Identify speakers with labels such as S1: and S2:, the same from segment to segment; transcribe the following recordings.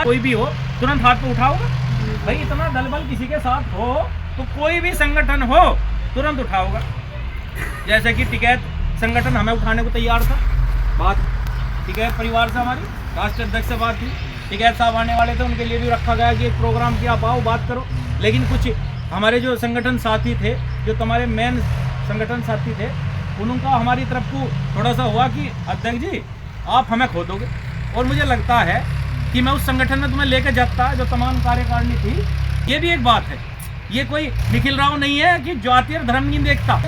S1: बात कोई भी हो तुरंत हाथ पे उठाओगे? भाई इतना दल बल किसी के साथ हो तो कोई भी संगठन हो तुरंत उठाओगा। जैसे कि टिकैत संगठन हमें उठाने को तैयार था, बात टिकैत परिवार से हमारी राष्ट्रीय अध्यक्ष से बात हुई, टिकैत साहब आने वाले थे, उनके लिए भी रखा गया कि एक प्रोग्राम किया, आप आओ बात करो। लेकिन कुछ हमारे जो संगठन साथी थे, जो तुम्हारे मेन संगठन साथी थे, उनका हमारी तरफ को थोड़ा सा हुआ कि अध्यक्ष जी आप हमें खो दोगे। और मुझे लगता है कि मैं उस संगठन में तुम्हें लेकर जाता, जो तमाम कार्यकारिणी थी। ये भी एक बात है, ये कोई निखिल राव नहीं है कि जाति और धर्म नहीं देखता,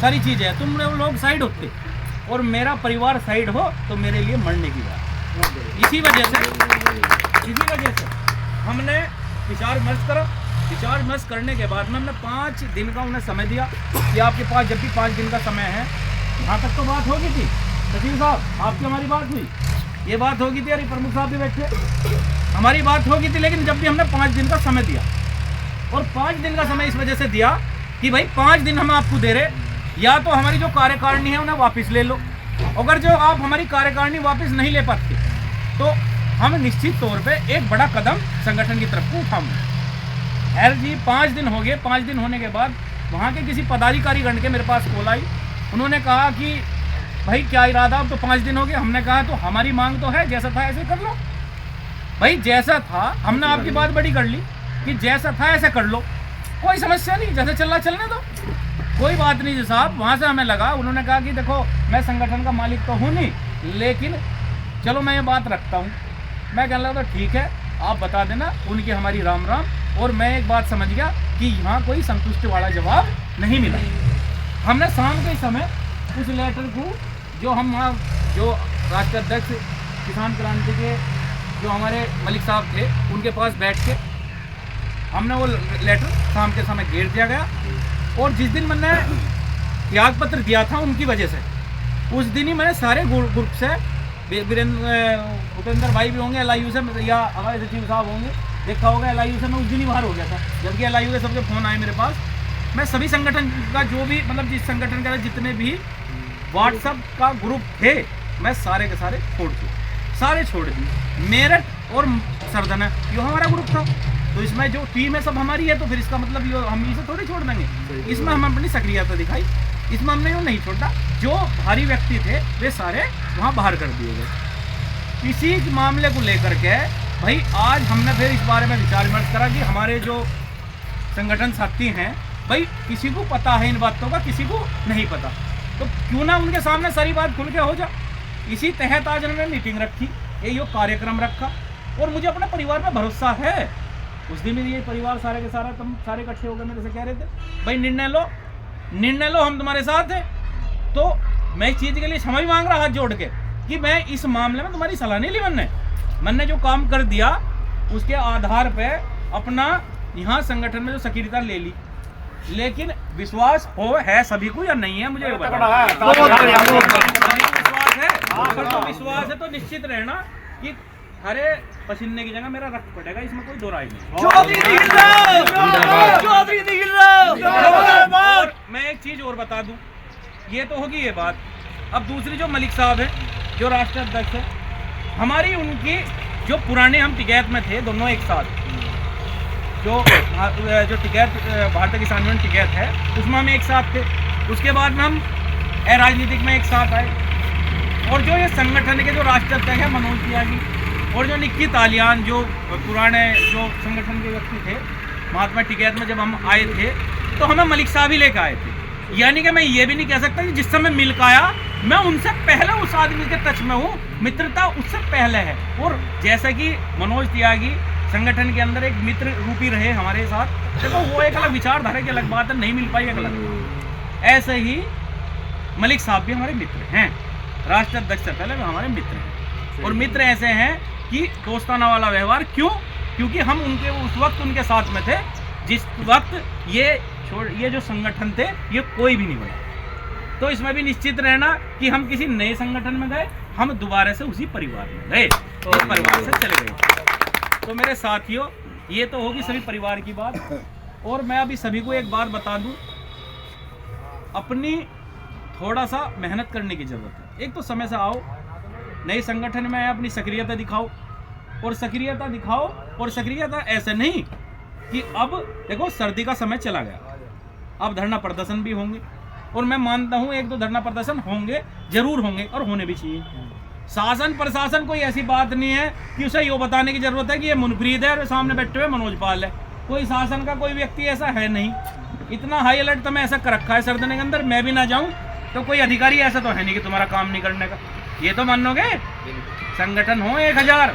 S1: सारी चीज़ें है। तुम लोग साइड होते और मेरा परिवार साइड हो तो मेरे लिए मरने की बात। इसी वजह से हमने विचार विमर्श करा। विचार विमर्श करने के बाद में हमने 5 दिन का उन्हें समय दिया कि आपके पास जब भी 5 दिन का समय है। यहाँ तक तो बात होगी थी सचिव साहब, आपकी हमारी बात हुई, ये बात होगी थी, अरे प्रमुख साहब भी बैठे, हमारी बात होगी थी। लेकिन जब भी हमने 5 दिन का समय दिया, और 5 दिन का समय इस वजह से दिया कि भाई 5 दिन हम आपको दे रहे, या तो हमारी जो कार्यकारिणी है उन्हें वापस ले लो। अगर जो आप हमारी कार्यकारिणी वापस नहीं ले पाते तो हम निश्चित तौर पे एक बड़ा कदम संगठन की तरफ को उठाएंगे। खैर जी 5 दिन हो गए। 5 दिन होने के बाद वहाँ के किसी पदाधिकारी गण के मेरे पास कॉल आई। उन्होंने कहा कि भाई क्या इरादा, अब तो 5 दिन हो गए। हमने कहा तो हमारी मांग तो है, जैसा था ऐसे कर लो। भाई जैसा था, हमने आपकी बात बड़ी कर ली कि जैसा था ऐसा कर लो, कोई समस्या नहीं, जैसे चलना चलने दो, कोई बात नहीं जी साहब। वहाँ से हमें लगा, उन्होंने कहा कि देखो मैं संगठन का मालिक तो हूँ नहीं, लेकिन चलो मैं ये बात रखता हूँ। मैं कहने लगा ठीक है, आप बता देना, उनकी हमारी राम राम। और मैं एक बात समझ गया कि यहाँ कोई संतुष्टि वाला जवाब नहीं मिला। हमने शाम के समय उस लेटर को, जो हम वहाँ जो राष्ट्रीय अध्यक्ष किसान क्रांति के जो हमारे मलिक साहब थे, उनके पास बैठ के हमने वो लेटर शाम के समय घेर दिया गया। और जिस दिन मैंने त्याग पत्र दिया था उनकी वजह से, उस दिन ही मैंने सारे ग्रुप से, भूपेंद्र भाई भी होंगे LIU से, या हमारे सचिव साहब होंगे, देखा होगा LIU से मैं उस दिन ही बाहर हो गया था, जबकि LIU के सबके फ़ोन आए मेरे पास। मैं सभी संगठन का जो भी मतलब जिस संगठन का जितने भी व्हाट्सएप का ग्रुप थे, मैं सारे के सारे छोड़ दिए। मेरठ और सरदना ये हमारा ग्रुप था, तो इसमें जो टीम है सब हमारी है, तो फिर इसका मतलब ये हम इसे थोड़ी छोड़ देंगे। इसमें हम अपनी सक्रियता दिखाई, इसमें हमने यूँ नहीं छोड़ा। जो भारी व्यक्ति थे वे सारे वहाँ बाहर कर दिए गए। इसी मामले को लेकर के भाई आज हमने फिर इस बारे में विचार विमर्श करा कि हमारे जो संगठन साथी हैं, भाई किसी को पता है इन बातों का, किसी को नहीं पता, तो क्यों ना उनके सामने सारी बात खुल के हो जाए। इसी तहत आज हमने मीटिंग रखी, ये कार्यक्रम रखा, और मुझे अपने परिवार में भरोसा है। उस दिन ये परिवार सारे के सारा तुम सारे इकट्ठे होकर मेरे से कह रहे थे भाई निर्णय लो, हम तुम्हारे साथ हैं। तो मैं इस चीज़ के लिए क्षमा भी मांग रहा हाथ जोड़ के कि मैं इस मामले में तुम्हारी सलाह नहीं ली। मैंने जो काम कर दिया उसके आधार पे अपना यहाँ संगठन में जो सक्रियता ले ली, लेकिन विश्वास है सभी को या नहीं है मुझे विश्वास है तो निश्चित रहना कि हरे पसीने की जगह मेरा रक्त पड़ेगा, इसमें कोई दो राय नहीं। मैं एक चीज और बता दूं, ये तो होगी ये बात। अब दूसरी जो मलिक साहब है, जो राष्ट्रीय अध्यक्ष है, हमारी उनकी जो पुराने हम टिकैत में थे दोनों एक साथ, जो टिकैत भारतीय किसान यूनियन टिकैत है उसमें हम एक साथ थे। उसके बाद में हम राजनीतिक में एक साथ आए, और जो ये संगठन के जो राष्ट्रीय अध्यक्ष है मनोज त्यागी, और जो निक्की तालियान, जो पुराने जो संगठन के व्यक्ति थे, महात्मा टिकैत में जब हम आए थे तो हमें मलिक साहब ही लेकर आए थे। यानी कि मैं ये भी नहीं कह सकता कि जिस समय मिल के आया मैं उनसे पहले उस आदमी के टच में हूँ, मित्रता उससे पहले है। और जैसा कि मनोज त्यागी संगठन के अंदर एक मित्र रूपी रहे हमारे साथ, देखो वो एक अलग विचारधारा की अलग बात है, नहीं मिल पाई अलग। ऐसे ही मलिक साहब भी हमारे मित्र हैं, राष्ट्रीय अध्यक्ष से पहले वो हमारे मित्र हैं। और मित्र ऐसे हैं कि दोस्ताना वाला व्यवहार, क्यों? क्योंकि हम उनके उस वक्त उनके साथ में थे जिस वक्त ये जो संगठन थे ये कोई भी नहीं बना। तो इसमें भी निश्चित रहना कि हम किसी नए संगठन में गए, हम दोबारा से उसी परिवार में गए, तो उस परिवार से चले गए। तो मेरे साथियों, ये तो होगी सभी परिवार की बात। और मैं अभी सभी को एक बात बता दूं, अपनी थोड़ा सा मेहनत करने की ज़रूरत है। एक तो समय से आओ, नए संगठन में अपनी सक्रियता दिखाओ, और सक्रियता दिखाओ। और सक्रियता ऐसे नहीं कि अब देखो सर्दी का समय चला गया, अब धरना प्रदर्शन भी होंगे, और मैं मानता हूं 1-2 धरना प्रदर्शन होंगे, जरूर होंगे, और होने भी चाहिए। शासन प्रशासन कोई ऐसी बात नहीं है कि उसे ये बताने की जरूरत है कि ये मुनफरीद है और सामने बैठे हुए मनोज पाल है। कोई शासन का कोई व्यक्ति ऐसा है नहीं। इतना हाई अलर्ट तो मैं ऐसा कर रखा है सरदने के अंदर, मैं भी ना जाऊं तो कोई अधिकारी ऐसा तो है नहीं कि तुम्हारा काम नहीं करने का। ये तो मानोगे, संगठन हो 1000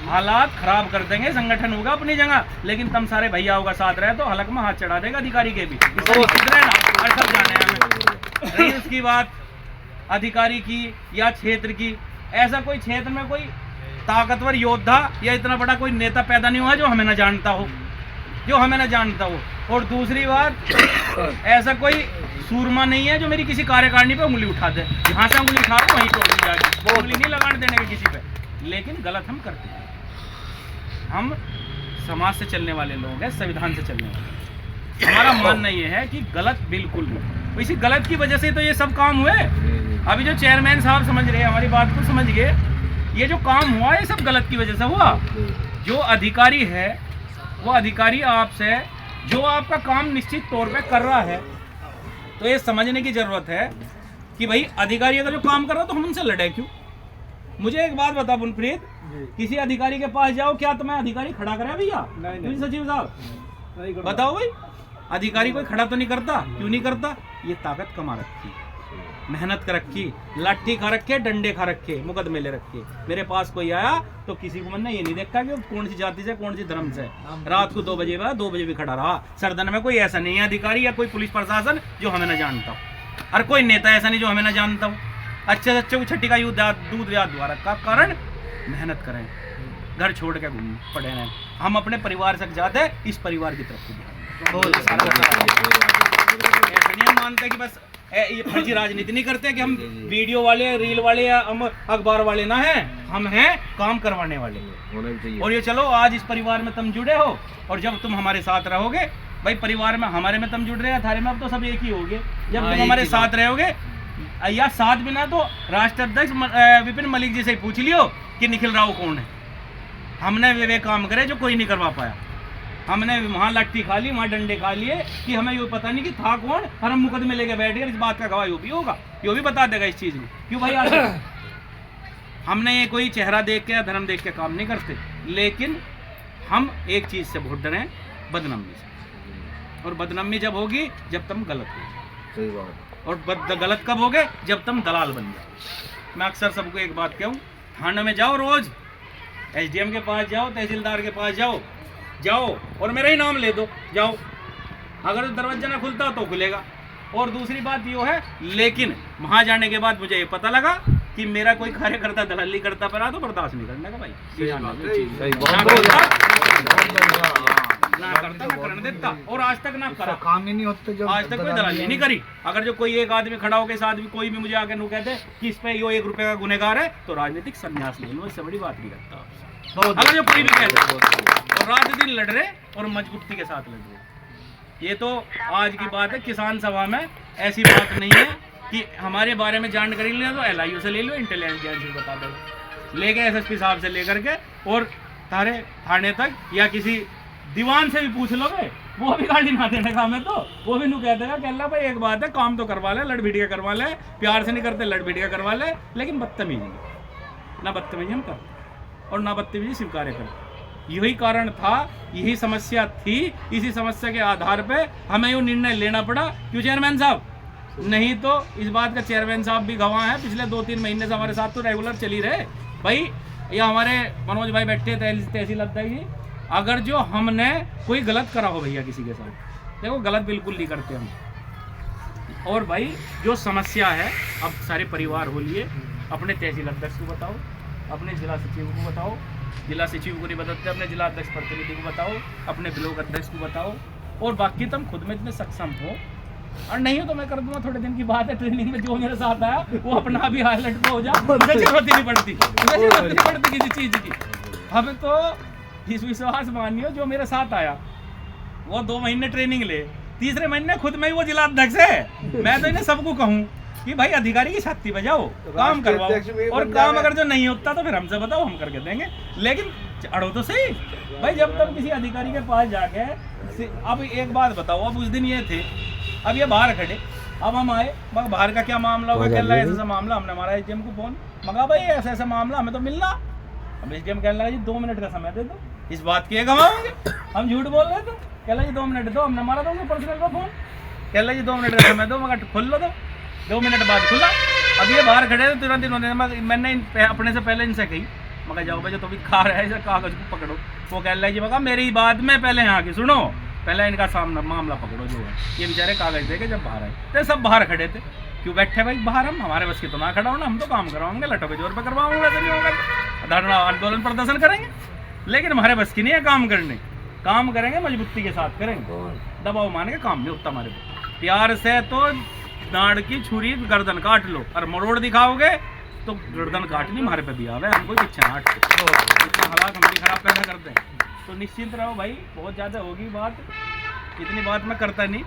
S1: हालात खराब कर देंगे, संगठन होगा अपनी जगह, लेकिन तुम सारे भैयाओं का साथ रहे तो हलक में हाथ चढ़ा देगा अधिकारी के भी। सब जाने हमें नहीं उसकी बात अधिकारी की या क्षेत्र की। ऐसा कोई क्षेत्र में कोई ताकतवर योद्धा या इतना बड़ा कोई नेता पैदा नहीं हुआ जो हमें ना जानता हो, जो हमें ना जानता हो। और दूसरी बात, ऐसा कोई सूरमा नहीं है जो मेरी किसी कार्यकारिणी पे उंगली उठा दे, जहाँ से उंगली उठा रहे वहीं पे उंगली जाएगी, उंगली नहीं लगाने देने के किसी पे। लेकिन गलत हम करते हैं। हम समाज से चलने वाले लोग हैं, संविधान से चलने वाले। हमारा मानना ये है कि गलत बिल्कुल नहीं, इसी गलत की वजह से तो ये सब काम हुए। अभी जो चेयरमैन साहब समझ रहे हैं, हमारी बात को समझ गए, ये जो काम हुआ ये सब गलत की वजह से हुआ। जो अधिकारी है वो अधिकारी आपसे जो आपका काम निश्चित तौर पे कर रहा है, तो ये समझने की जरूरत है कि भाई अधिकारी अगर जो काम कर रहा है तो हम उनसे लड़े क्यों। मुझे एक बात बता मुनफरीद, किसी अधिकारी के पास जाओ, क्या तुम्हें अधिकारी खड़ा करे भैया? सचिव साहब बताओ भाई, अधिकारी कोई खड़ा तो नहीं करता। क्यों नहीं करता? ये ताकत कमा रखी, मेहनत कर रखी, लाठी खा रखे, डंडे खा रखे, मुकदमे ले रखे। मेरे पास कोई आया तो किसी को मैंने ये नहीं देखा कि कौन सी जाति से कौन सी धर्म से। रात को 2 बजे 2 बजे भी खड़ा रहा। सरदन में कोई ऐसा नहीं है अधिकारी या कोई पुलिस प्रशासन जो हमें न जानता हो, और कोई नेता ऐसा नहीं जो हमें न जानता हो। अच्छे से अच्छे को छठी का दूध याद द्वारा का कारण मेहनत करें, घर छोड़ के घूम पड़े रहें। हम अपने परिवार से ज्यादा इस परिवार की तरफ ऐसा नहीं मानते कि बस ये फर्जी राजनीति नहीं करते कि हम वीडियो वाले, रील वाले या हम अखबार वाले ना हैं, हम हैं काम करवाने वाले। और ये चलो आज इस परिवार में तुम जुड़े हो, और जब तुम हमारे साथ रहोगे, भाई परिवार में हमारे में तुम जुड़ रहे हैं, थारे में अब तो सब एक ही होगे। जब तुम हमारे साथ रहोगे, या साथ बिना तो राष्ट्र अध्यक्ष विपिन मलिक जी से पूछ लियो कि निखिल राव कौन है। हमने वे काम करे जो कोई नहीं करवा पाया। हमने वहाँ लाठी खा ली, वहाँ डंडे खा लिए कि हमें ये पता नहीं कि था कौन, और हम मुकदमे लेके बैठ गए। इस बात का गवाह यो भी होगा, यो भी बता देगा इस चीज़ में। क्यों भाई आज हमने ये कोई चेहरा देख के या धर्म देख के काम नहीं करते, लेकिन हम एक चीज़ से बहुत डरे, बदनामी से। और बदनामी जब होगी जब तुम गलत हो। सही बात। और गलत कब होगे? जब तुम दलाल बन जाओ। मैं अक्सर सबको एक बात कहूँ, थाने में जाओ, रोज SDM के पास जाओ, तहसीलदार के पास जाओ और मेरा ही नाम ले दो, जाओ। अगर दरवाजा ना खुलता तो खुलेगा। और दूसरी बात ये है, लेकिन वहाँ जाने के बाद मुझे ये पता लगा कि मेरा कोई कार्यकर्ता दलाली करता पड़ा तो बर्दाश्त नहीं करने का भाई। ना करता ना करने देता, और आज तक ना करा, काम ही नहीं होता जो आज तक कोई दलाली नहीं करी। अगर जो कोई एक आदमी खड़ा होकर साथ भी कोई भी मुझे आके नु कहते कि इस पे यो 1 रुपए का गुनहगार है, तो राजनीतिक संन्यास ले लो, इससे बड़ी बात नहीं करता। अगर जो कोई भी कहता और रात दिन लड़ रहे और मजबूती के साथ लड़ रहे। ये तो आज की बात है। किसान सभा में ऐसी बात नहीं है कि हमारे बारे में जानकारी लेना तो LIU से ले लो, इंटेलिजेंस से बता दो, लेके SSP साहब से लेकर के और तारे थाने तक, या किसी दीवान से भी पूछ लोगे, वो भी गाड़ी ना देने का हमें, तो वो भी नू कह देगा कि अल्लाह भाई एक बात है, काम तो करवा ले, लड़ भिड़िया करवा ले, प्यार से नहीं करते लड़ भिड़िया करवा ले, लेकिन बदतमीजी ना, बदतमीजी हम करते और ना बदतमीजी स्वीकार करते। यही कारण था, यही समस्या थी। इसी समस्या के आधार पे हमें ये निर्णय लेना पड़ा। क्यों चेयरमैन साहब? नहीं तो इस बात का चेयरमैन साहब भी गवाह हैं, पिछले 2-3 महीने से हमारे साथ तो रेगुलर चली रहे भाई। या हमारे मनोज भाई बैठे तहसील अध्यक्ष जी, अगर जो हमने कोई गलत करा हो भैया किसी के साथ, देखो गलत बिल्कुल नहीं करते हम। और भाई जो समस्या है, अब सारे परिवार हो लिए, अपने तहसील अध्यक्ष को बताओ, अपने जिला सचिव को बताओ, जिला सचिव को नहीं बताते अपने जिला अध्यक्ष प्रतिनिधि को बताओ, अपने ब्लॉक अध्यक्ष को बताओ, और बाकी तुम खुद में इतने सक्षम हो। और नहीं हो तो मैं कर दूंगा, थोड़े दिन की बात है, ट्रेनिंग में जो मेरे साथ आया वो अपना भी हाईलाइट पे हो जाए, मुझे जरूरत ही नहीं पड़ती, किसी चीज़ की। हमें तो इस विश्वास मानियो, जो मेरे साथ आया वो 2 महीने ट्रेनिंग ले, तीसरे महीने खुद में ही वो जिला अध्यक्ष है। मैं तो इन्हें सबको कहूँ कि भाई अधिकारी की छाती बजाओ, काम करवाओ, और काम अगर जो नहीं होता तो फिर हमसे बताओ, हम करके देंगे। लेकिन अड़ो तो सही भाई, जब तक किसी अधिकारी के पास जाके। अब एक बात बताओ, अब उस दिन ये थे, अब ये बाहर खड़े, अब हम आए, मगर बाहर का क्या मामला होगा, कह रहा है ऐसा मामला, हमने हमारा एसडीएम को फोन मगा, भाई ऐसा ऐसा मामला हमें तो मिलना। अब एसडीएम कहने लगा जी 2 मिनट का समय दे दो, इस बात की गवाओगे, हम झूठ बोल रहे थे। कह रहा जी 2 मिनट दो, हमने मारा दोगे पर्सनल का फोन। कह रहा जी 2 मिनट का समय दो, मगर खोल लो दो। 2 मिनट बाद खुला। अब ये बाहर खड़े थे, तुरंत इन्होंने, मैंने अपने से पहले इनसे कही, मगर जाओ भाई जो तो भी खा रहा है इसे कागज को पकड़ो। वो कह रहा है जी मगर मेरी बात में पहले यहाँ की सुनो, पहले इनका सामना मामला पकड़ो जो है। ये बेचारे कागज देके जब बाहर आए तो सब बाहर खड़े थे, क्यों बैठे भाई बाहर, हम हमारे बस की तो ना खड़ा हो ना, हम तो काम करवाएंगे, लटो के जोर पर करवाऊंगा, वैसे नहीं होगा, धरना आंदोलन प्रदर्शन करेंगे, लेकिन हमारे बस की नहीं है काम करने। काम करेंगे मजबूती के साथ करेंगे, दबाव मान के काम नहीं होता हमारे को। प्यार से तो दाढ़ की छुरी गर्दन काट लो, और मरोड़ दिखाओगे तो गर्दन काटनी हमारे पे भी आवे, हम कोई पीछे ना हटते, इतना हालात हमारी खराब पैदा करते हैं। तो निश्चिंत रहो भाई, बहुत ज़्यादा होगी बात, इतनी बात मैं करता नहीं,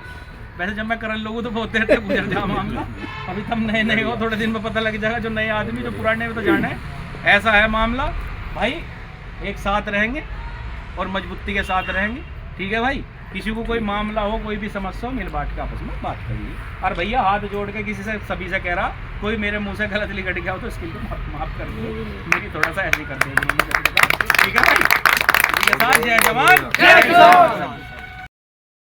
S1: वैसे जब मैं करन लोगों तो बहुत देर तक गुजर जाए मामला। अभी तुम नए नए हो, थोड़े दिन में पता लग जाएगा, जो नए आदमी जो पुराने में तो जाने है। ऐसा है मामला भाई, एक साथ रहेंगे और मजबूती के साथ रहेंगे, ठीक है भाई। किसी को कोई मामला हो, कोई भी समस्या हो, मिल बांट के आपस में बात करिए। और भैया हाथ जोड़ के किसी से सभी से कह रहा, कोई मेरे मुंह से गलत लिखट गया हो तो इसके लिए माफ कर दो, मेरी थोड़ा सा ऐसे कर दो, ठीक है भाई। जय जवान जय किसान।